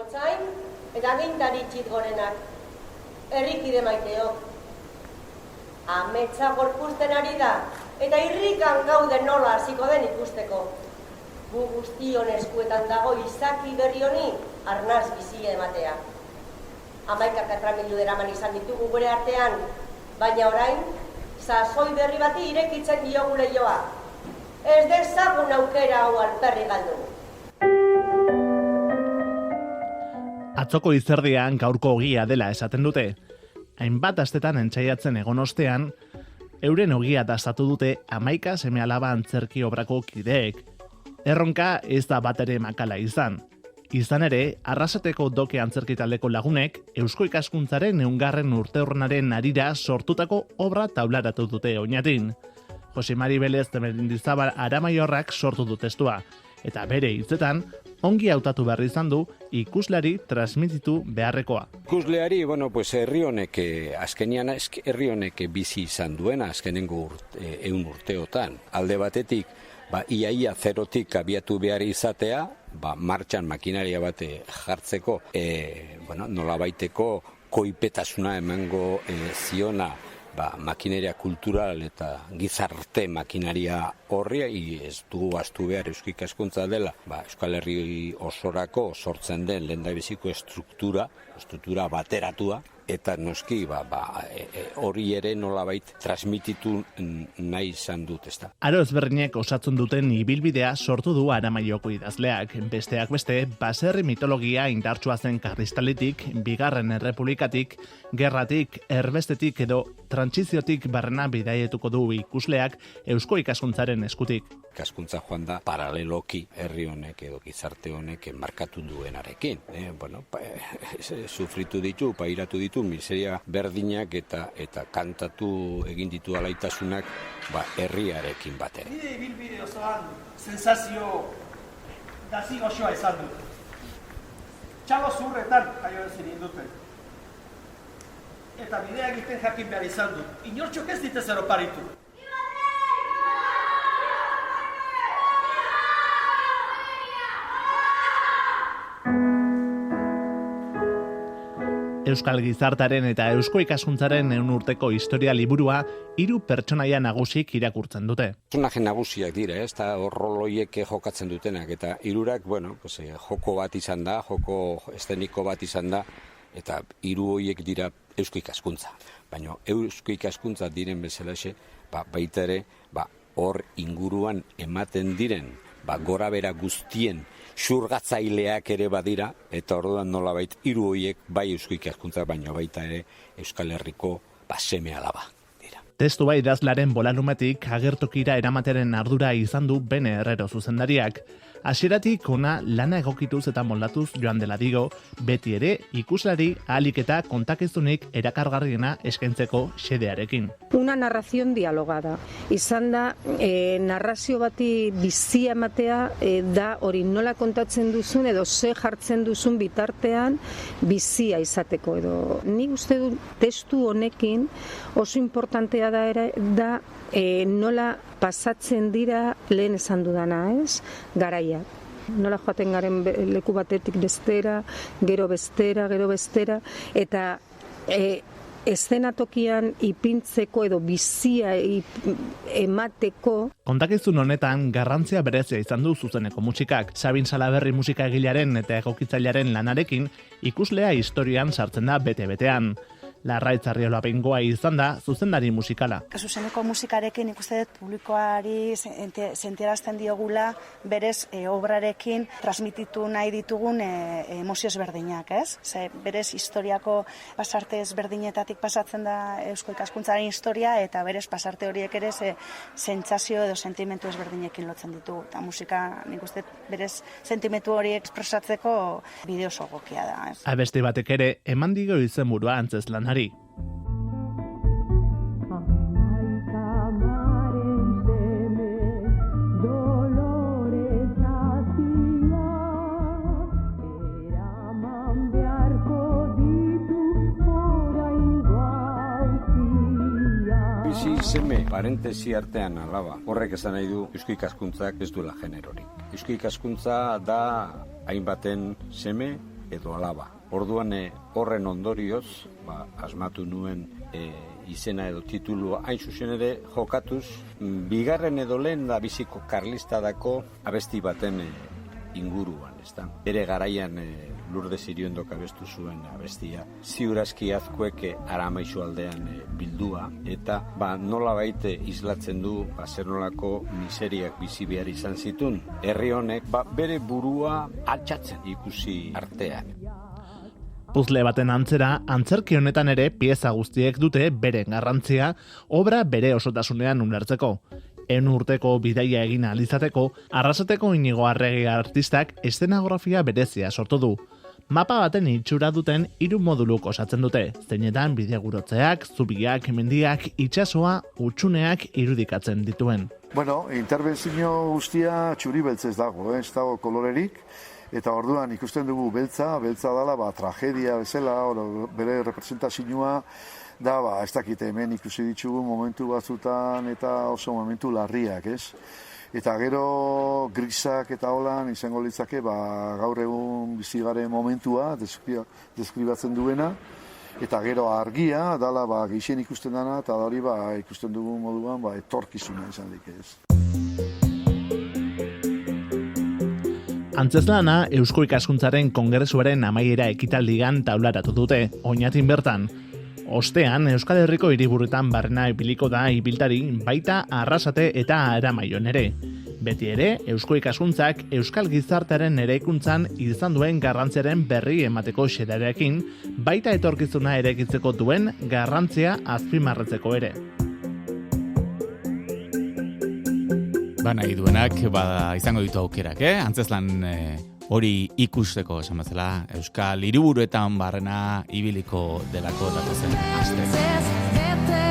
gotzain eta gintari txit gorenak. Herrikide maiteok. Ametsa gorpuzten ari da, eta irrikan gaude nola hasiko den ikusteko. Gu guztion eskuetan dago izaki berri honi arnaz bizia ematea. 11 katramilu deraman izan ditugu gure artean, baina orain, sasoi berri bati irekitzen diogu lehioa. Ez dezagun aukera hau alperri galdu. Atzoko izerdian gaurko ogia dela esaten dute. Hainbat astetan entzaiatzen egon ostean, euren ogia dastatu dute 11 seme-alaba antzerki obrako kideek. Erronka ez da batere makala izan. Izan ere, Arrasateko Doke antzerki taldeko lagunek Eusko Ikaskuntzaren 100. urteurrenaren harira sortutako obra taularatu dute oinatin. Jose Mari Belez de Mendizabal Aramaiorrak sortu du testua, eta bere hitzetan, ongi hautatu behar izan du ikuslari transmititu beharrekoa. Ikusleari, herri honek, azkenian herri honek bizi izan duena, azkenengo 100 urteotan. Alde batetik, iaia zerotik abiatu behar izatea, martxan makinaria bat jartzeko, nolabaiteko koipetasuna emango ziona, makineria kultural eta gizarte makinaria horri, ez dugu astu behar Eusko Ikaskuntza dela, Euskal Herri osorako sortzen den lehendabiziko struktura bateratua, eta noski hori ere nolabait transmititu nahi izan dut, ezta. Aro ezberdinek osatzen duten ibilbidea sortu du Aramaioko idazleak, besteak beste, baserri mitologia indartsua zen Karlistaletik, Bigarren Errepublikatik, gerratik, erbestetik edo trantsiziotik barrena bidaietuko du ikusleak Eusko Ikaskuntzaren eskutik. Ikaskuntza joan da paraleloki herri honek edo gizarte honek markatu duenarekin. Sufritu ditu, pairatu ditu miseria berdinak eta kantatu egin ditu alaitasunak herriarekin batera. Nire ibilbide osoan sensazio gazi goxoa izan dut. Txalo zurretan jaio ezin induten. Eta bidea egiten jakin behar izan dut. Inortxok ez ditez eroparitu. Euskal Gizartaren eta Eusko Ikaskuntzaren 100 urteko historia liburua 3 pertsonaia nagusik irakurtzen dute. Personaje nagusiak dira, eta roloiek jokatzen dutenak, eta 3 joko bat izan da, joko esteniko bat izan da, eta 3 horiek dira Eusko Ikaskuntza. Baina Eusko Ikaskuntza diren bezalaxe, baita ere, hor inguruan ematen diren, gora bera guztien xurgatzaileak ere badira, eta orduan nolabait 3 horiek bai Eusko Ikaskuntza, baina baita ere Euskal Herriko seme-alaba dira. Testua idazlaren bolalumetik agertokira eramateren ardura izan du Bene Herrero zuzendariak. Hasieratik ona lana egokituz eta moldatuz joan dela digo, beti ere ikuslari ahalik eta kontakizunik erakargarriena eskaintzeko xedearekin. Una narración dialogada. Izan da, narrazio bati bizia ematea da hori nola kontatzen duzun edo ze jartzen duzun bitartean bizia izateko edo. Nik uste dut testu honekin oso importantea da nola pasatzen dira lehen esan dudana, ez? Garaia. Nola joaten garen leku batetik bestera, gero bestera, eta eszenatokian ipintzeko edo bizia emateko. Kontakizun honetan garrantzia berezia izan du zuzeneko musikak. Sabin Salaberri musika egilearen eta egokitzailearen lanarekin ikuslea historian sartzen da bete-betean. Larraitz Arriola Bengoa izan da zuzendari musikala. Zuzeneko musikarekin ikuste dut publikoari sentiarazten diogula berez obrarekin transmititu nahi ditugun emozio ezberdinak, ez? Berez historiako pasarte ezberdinetatik pasatzen da Eusko Ikaskuntzaren historia eta berez pasarte horiek ere sentsazio edo sentimentu ezberdinekin lotzen ditu. Eta musika nik uste berez sentimentu horiek espresatzeko bide oso egokia da, ez? Abesti batek ere eman dio izenburua antzezlanari. Seme, parentesi artean alaba. Horrek esan nahi du Eusko Ikaskuntzak ez duela generorik. Eusko Ikaskuntza da hainbaten seme edo alaba. Orduan horren ondorioz, asmatu nuen izena edo titulu hain zuzen ere jokatuz, bigarren edo lehen da biziko karlistadako abesti baten inguruan, ezta? Bere garaian Lourdes Iriondok abestu zuen abestia, ziurazki azkuek Aramaizu aldean bildua, eta nolabait islatzen du zer nolako miseriak bizi behar izan zituen. Herri honek bere burua altxatzen ikusi artean. Puzle baten antzera, antzerki honetan ere pieza guztiek dute beren garrantzia obra bere osotasunean ulertzeko. 100 urteko bidaia egin ahal izateko, Arrasateko Inigo Arregi artistak eszenografia berezia sortu du. Mapa baten itxura duten 3 moduluk osatzen dute, zeinetan bidegurotzeak, zubiak, mendiak, itsasoa, hutsuneak irudikatzen dituen. Bueno, interbentzio guztia txuri beltzez dago, ez dago kolorerik, eta orduan ikusten dugu beltza dela, tragedia bezala, bere representazioa, da, ez dakite, hemen ikusi ditugu momentu batzutan eta oso momentu larriak, ez? Eta gero grisak eta holan izango litzake, gaur egun bizigaren momentua, deskribatzen duena, eta gero argia, dala, gehien ikusten dana, eta hori ikusten dugu moduan, etorkizuna izan dik, ez? Antzeslana Eusko Ikaskuntzaren Kongresuaren amaiera ekitaldian taularatu dute, Oñatin bertan. Ostean, Euskal Herriko hiriburuetan barrena ibiliko da ibiltari baita Arrasate eta Aramaion ere. Beti ere, Eusko Ikaskuntzak Euskal Gizartearen eraikuntzan izan duen garrantziaren berri emateko xedarekin, baita etorkizuna eraikitzeko duen garrantzia azpimarratzeko ere. Nahi duenak, izango ditu aukerak, Antzezlan hori ikusteko, esan bezala, Euskal hiriburuetan barrena ibiliko delako datozen aste.